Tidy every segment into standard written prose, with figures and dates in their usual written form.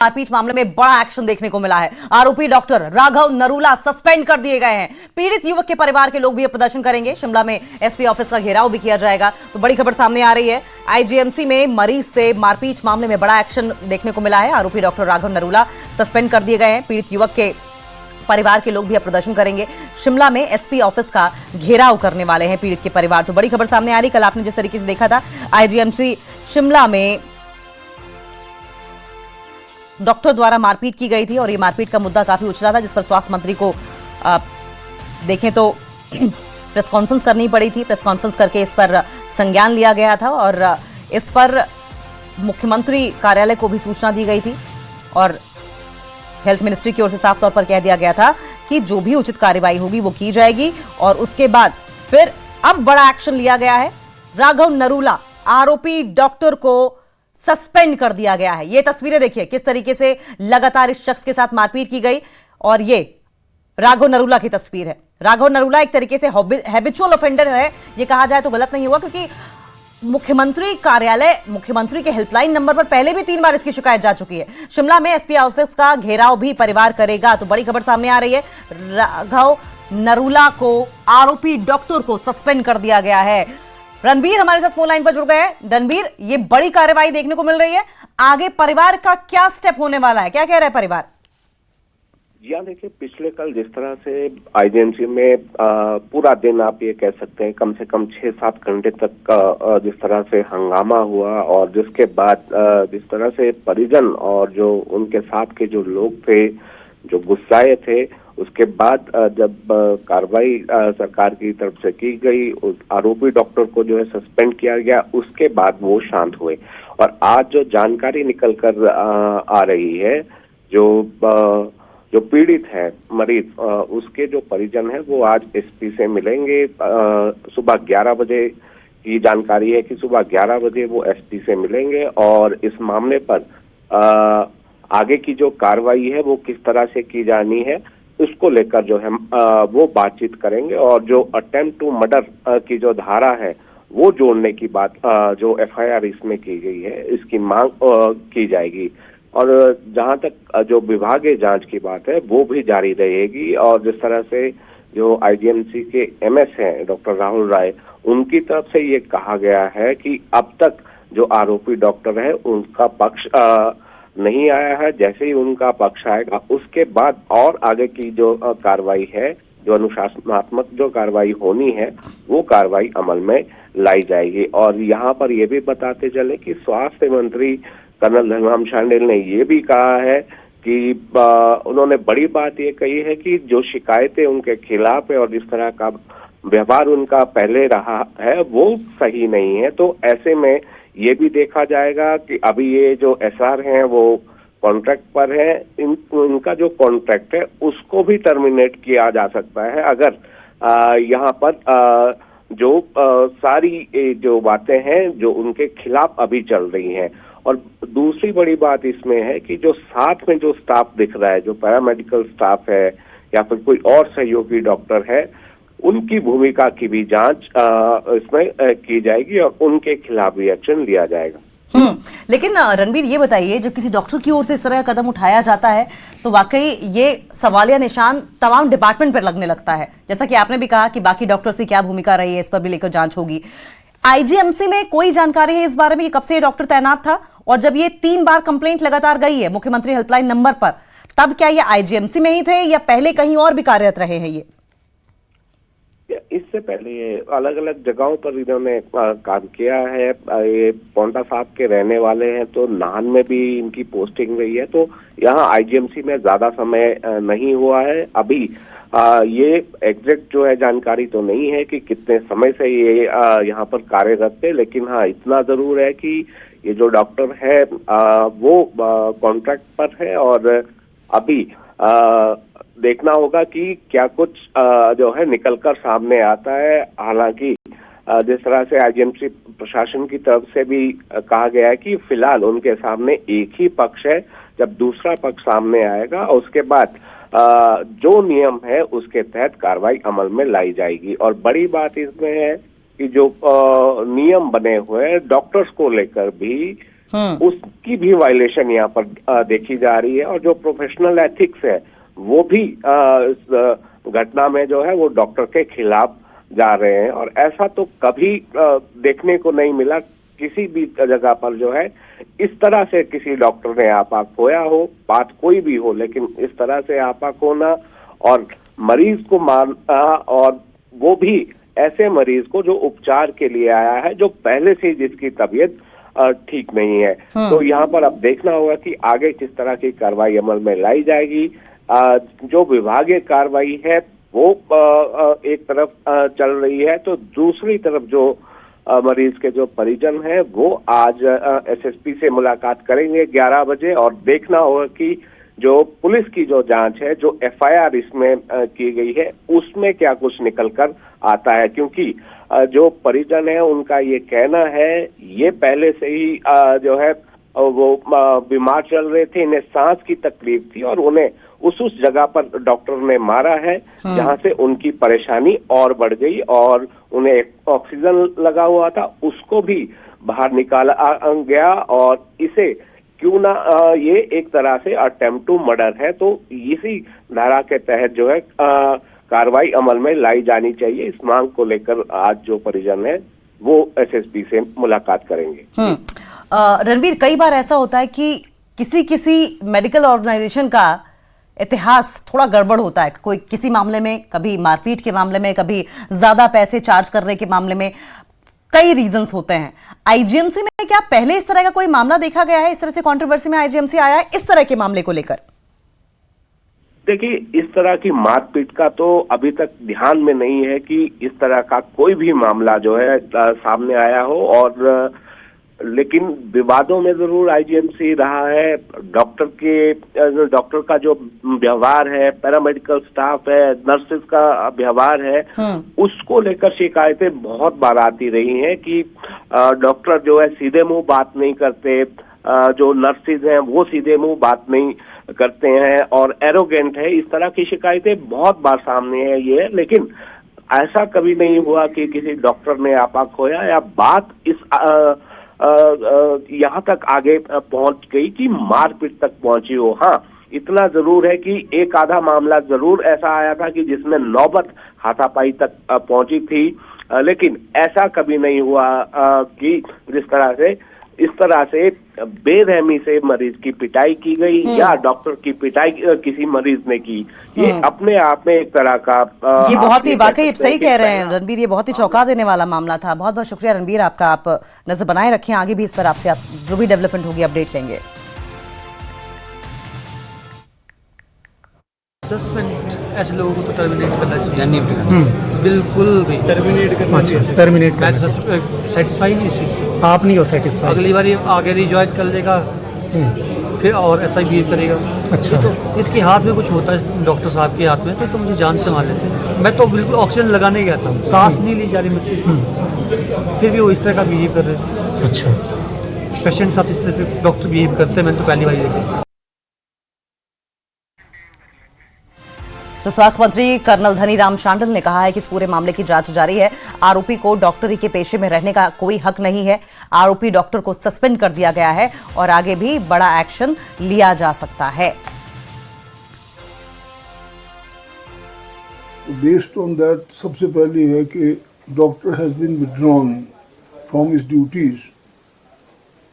मारपीट मामले में बड़ा एक्शन देखने को मिला है। आरोपी डॉक्टर राघव नरूला सस्पेंड कर दिए गए हैं। पीड़ित युवक के परिवार के लोग भी प्रदर्शन करेंगे। शिमला में एसपी ऑफिस का घेराव भी किया जाएगा। तो बड़ी खबर सामने आ रही है। आईजीएमसी में मरीज से मारपीट मामले में बड़ा एक्शन देखने को मिला है। आरोपी डॉक्टर राघव नरूला सस्पेंड कर दिए गए हैं। पीड़ित युवक के परिवार के लोग भी प्रदर्शन करेंगे। शिमला में एसपी ऑफिस का घेराव करने वाले हैं पीड़ित के परिवार। तो बड़ी खबर सामने आ रही। कल आपने जिस तरीके से देखा था आईजीएमसी शिमला में डॉक्टर द्वारा मारपीट की गई थी और ये मारपीट का मुद्दा काफी उछला था, जिस पर स्वास्थ्य मंत्री को देखें तो प्रेस कॉन्फ्रेंस करनी पड़ी थी। प्रेस कॉन्फ्रेंस करके इस पर संज्ञान लिया गया था और इस पर मुख्यमंत्री कार्यालय को भी सूचना दी गई थी और हेल्थ मिनिस्ट्री की ओर से साफ तौर पर कह दिया गया था कि जो भी उचित कार्रवाई होगी वो की जाएगी। और उसके बाद फिर अब बड़ा एक्शन लिया गया है। राघव नरूला आरोपी डॉक्टर को सस्पेंड कर दिया गया है। ये तस्वीरें देखिए किस तरीके से लगातार इस शख्स के साथ मारपीट की गई और ये राघव नरूला की तस्वीर है। राघव नरूला एक तरीके से हैबिचुअल ऑफेंडर है, ये कहा जाए तो गलत नहीं हुआ, क्योंकि मुख्यमंत्री कार्यालय, मुख्यमंत्री के हेल्पलाइन नंबर पर पहले भी 3 बार इसकी शिकायत जा चुकी है। शिमला में एसपी ऑफिस का घेराव भी परिवार करेगा। तो बड़ी खबर सामने आ रही है। राघव नरूला को, आरोपी डॉक्टर को सस्पेंड कर दिया गया है। रणबीर हमारे साथ फोन लाइन पर जुड़ गए हैं। रणबीर, ये बड़ी कार्रवाई देखने को मिल रही है। आगे परिवार का क्या स्टेप होने वाला है, क्या कह रहा है परिवार? जी हाँ, देखिए पिछले कल जिस तरह से आईजीएमसी में पूरा दिन आप ये कह सकते हैं कम से कम 6-7 घंटे तक जिस तरह से हंगामा हुआ और जिसके बाद जिस तरह से परिजन और जो उनके साथ के जो लोग थे जो गुस्साए थे, उसके बाद जब कार्रवाई सरकार की तरफ से की गई, उस आरोपी डॉक्टर को जो है सस्पेंड किया गया, उसके बाद वो शांत हुए। और आज जो जानकारी निकल कर आ रही है, जो पीड़ित है मरीज, उसके जो परिजन है वो आज एसपी से मिलेंगे। सुबह 11 बजे की जानकारी है कि सुबह 11 बजे वो एसपी से मिलेंगे और इस मामले पर आगे की जो कार्रवाई है वो किस तरह से की जानी है उसको लेकर जो है वो बातचीत करेंगे। और जो अटेम्प्ट टू मर्डर की जो धारा है वो जोड़ने की बात जो एफआईआर इसमें की गई है, इसकी मांग की जाएगी। और जहां तक जो विभागीय जांच की बात है वो भी जारी रहेगी। और जिस तरह से जो आईजीएमसी के एमएस हैं डॉक्टर राहुल राय, उनकी तरफ से ये कहा गया है कि अब तक जो आरोपी डॉक्टर है उनका पक्ष नहीं आया है। जैसे ही उनका पक्ष आएगा उसके बाद और आगे की जो कार्रवाई है, जो अनुशासनात्मक जो कार्रवाई होनी है, वो कार्रवाई अमल में लाई जाएगी। और यहाँ पर ये भी बताते चले कि स्वास्थ्य मंत्री कर्नल धर्माम शांडिल ने ये भी कहा है कि उन्होंने बड़ी बात ये कही है कि जो शिकायतें उनके खिलाफ है और जिस तरह का व्यवहार उनका पहले रहा है वो सही नहीं है। तो ऐसे में ये भी देखा जाएगा कि अभी ये जो एसआर हैं वो कॉन्ट्रैक्ट पर है, इनका जो कॉन्ट्रैक्ट है उसको भी टर्मिनेट किया जा सकता है अगर यहाँ पर जो सारी जो बातें हैं जो उनके खिलाफ अभी चल रही हैं। और दूसरी बड़ी बात इसमें है कि जो साथ में जो स्टाफ दिख रहा है, जो पैरामेडिकल स्टाफ है या फिर कोई और सहयोगी डॉक्टर है, उनकी भूमिका की भी जांच इसमें की जाएगी और उनके खिलाफ भी एक्शन लिया जाएगा। लेकिन रणबीर ये बताइए, जब किसी डॉक्टर की ओर से इस तरह का कदम उठाया जाता है तो वाकई ये सवालिया निशान तमाम डिपार्टमेंट पर लगने लगता है। जैसा कि आपने भी कहा कि बाकी डॉक्टर्स की क्या भूमिका रही है, इस पर भी लेकर जांच होगी। आईजीएमसी में कोई जानकारी है इस बारे में कि कब से ये डॉक्टर तैनात था? और जब ये 3 बार कंप्लेंट लगातार गई है मुख्यमंत्री हेल्पलाइन नंबर पर, तब क्या ये आईजीएमसी में ही थे या पहले कहीं और भी कार्यरत रहे हैं? ये इससे पहले ये अलग अलग जगहों पर इन्होंने काम किया है। ये पोंटा साहब के रहने वाले हैं, तो नाहन में भी इनकी पोस्टिंग रही है। तो यहाँ आईजीएमसी में ज्यादा समय नहीं हुआ है। अभी ये एग्जैक्ट जो है जानकारी तो नहीं है कि कितने समय से ये यहाँ पर कार्यरत थे, लेकिन हाँ इतना जरूर है कि ये जो डॉक्टर है वो कॉन्ट्रैक्ट पर है और अभी देखना होगा कि क्या कुछ जो है निकलकर सामने आता है। हालांकि जिस तरह से आईजीएमसी प्रशासन की तरफ से भी कहा गया है कि फिलहाल उनके सामने एक ही पक्ष है, जब दूसरा पक्ष सामने आएगा उसके बाद जो नियम है उसके तहत कार्रवाई अमल में लाई जाएगी। और बड़ी बात इसमें है कि जो नियम बने हुए हैं डॉक्टर्स को लेकर भी उसकी भी वायलेशन यहाँ पर देखी जा रही है। और जो प्रोफेशनल एथिक्स है वो भी इस घटना में जो है वो डॉक्टर के खिलाफ जा रहे हैं। और ऐसा तो कभी देखने को नहीं मिला किसी भी जगह पर जो है इस तरह से किसी डॉक्टर ने आपा खोया हो, बात कोई भी हो, लेकिन इस तरह से आपा खोना और मरीज को मारना, और वो भी ऐसे मरीज को जो उपचार के लिए आया है, जो पहले से जिसकी तबीयत ठीक नहीं है। तो यहाँ पर अब देखना होगा कि आगे किस तरह की कार्रवाई अमल में लाई जाएगी। जो विभागीय कार्रवाई है वो एक तरफ चल रही है, तो दूसरी तरफ जो मरीज के जो परिजन हैं वो आज एसएसपी से मुलाकात करेंगे 11 बजे, और देखना होगा कि जो पुलिस की जो जांच है, जो एफआईआर इसमें की गई है, उसमें क्या कुछ निकल कर आता है। क्योंकि जो परिजन है उनका ये कहना है ये पहले से ही जो है वो बीमार चल रहे थे, इन्हें सांस की तकलीफ थी और उन्हें उस जगह पर डॉक्टर ने मारा है जहां से उनकी परेशानी और बढ़ गई और उन्हें ऑक्सीजन लगा हुआ था उसको भी बाहर निकाला गया। और इसे क्यों ना ये एक तरह से अटेम्प्ट टू मर्डर है, तो इसी धारा के तहत जो है कार्रवाई अमल में लाई जानी चाहिए। इस मांग को लेकर आज जो परिजन है वो एसएसपी से मुलाकात करेंगे। रणबीर, कई बार ऐसा होता है कि किसी मेडिकल ऑर्गेनाइजेशन का इतिहास थोड़ा गड़बड़ होता है, कोई किसी मामले में, कभी मारपीट के मामले में, कभी ज्यादा पैसे चार्ज करने के मामले में, कई रीजंस होते हैं। आईजीएमसी में क्या पहले इस तरह का कोई मामला देखा गया है, इस तरह से कंट्रोवर्सी में आईजीएमसी आया है इस तरह के मामले को लेकर? देखिए, इस तरह की मारपीट का तो अभी तक ध्यान में नहीं है कि इस तरह का कोई भी मामला जो है सामने आया हो। और लेकिन विवादों में जरूर आईजीएमसी रहा है। डॉक्टर का जो व्यवहार है, पैरामेडिकल स्टाफ है, नर्सेज का व्यवहार है, उसको लेकर शिकायतें बहुत बार आती रही हैं कि डॉक्टर जो है सीधे मुंह बात नहीं करते, जो नर्सेज हैं वो सीधे मुंह बात नहीं करते हैं और एरोगेंट है। इस तरह की शिकायतें बहुत बार सामने है ये, लेकिन ऐसा कभी नहीं हुआ कि किसी डॉक्टर ने आपा खोया या बात इस यहाँ तक आगे पहुंच गई कि मारपीट तक पहुंची हो। हाँ, इतना जरूर है कि एक आधा मामला जरूर ऐसा आया था कि जिसमें नौबत हाथापाई तक पहुंची थी, लेकिन ऐसा कभी नहीं हुआ कि इस तरह से बेरहमी से मरीज की पिटाई की गई या डॉक्टर की पिटाई किसी मरीज ने की। ये अपने आप में एक तरह का ये बहुत ही वाकई सही कह रहे हैं रणबीर, ये बहुत ही चौंका देने वाला मामला था। बहुत बहुत शुक्रिया रणबीर आपका, आप नजर बनाए रखें, आगे भी इस पर आपसे जो भी डेवलपमेंट होगी अपडेट लेंगे। ऐसे लोगों को तो टर्मिनेट करना चाहिए, बिल्कुल भी टर्मिनेट करना सेटिस्फाई नहीं इस चीज़ से। आप नहीं हो सेटिस्फाई, अगली बार ये आगे रिजॉइन कर लेगा फिर और ऐसा ही बिहेव करेगा। अच्छा, तो इसके हाथ में कुछ होता है, डॉक्टर साहब के हाथ में, तो मुझे जान से मार लेते हैं। मैं तो बिल्कुल ऑक्सीजन लगाने गया था, सांस नहीं ली जा रही मुझसे, फिर भी वो इस तरह का बिहेव कर रहे थे। अच्छा, पेशेंट साथ इस तरह से डॉक्टर बिहेव करते हैं, मैंने तो पहली बार देखा। तो स्वास्थ्य मंत्री कर्नल धनीराम शांडिल ने कहा है कि इस पूरे मामले की जांच जारी है। आरोपी को डॉक्टरी के पेशे में रहने का कोई हक नहीं है। आरोपी डॉक्टर को सस्पेंड कर दिया गया है और आगे भी बड़ा एक्शन लिया जा सकता है। बेस्ड ऑन दैट, सबसे पहले है कि doctor has been withdrawn from his duties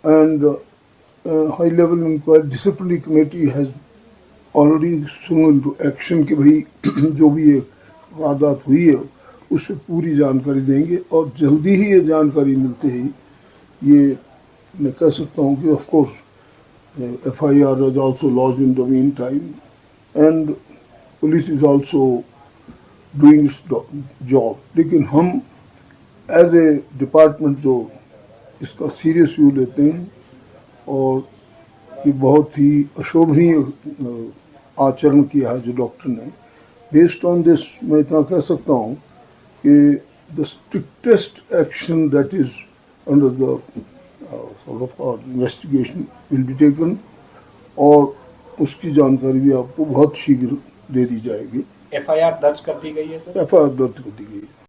and high level inquiry disciplinary committee has already swung into action कि भाई जो भी ये वारदात हुई है उस पर पूरी जानकारी देंगे और जल्दी ही ये जानकारी मिलते ही ये मैं कह सकता हूँ कि of course FIR is also lodged in the meantime and police is also doing its job। लेकिन हम एज ए डिपार्टमेंट जो इसका सीरियस व्यू लेते हैं और ये बहुत ही अशोभनीय आचरण किया है जो डॉक्टर ने। बेस्ड ऑन दिस मैं इतना कह सकता हूँ कि the strictest action that is under the sort of investigation will be taken और उसकी जानकारी भी आपको बहुत शीघ्र दे दी जाएगी। FIR दर्ज कर दी गई है सर? FIR दर्ज कर दी गई है।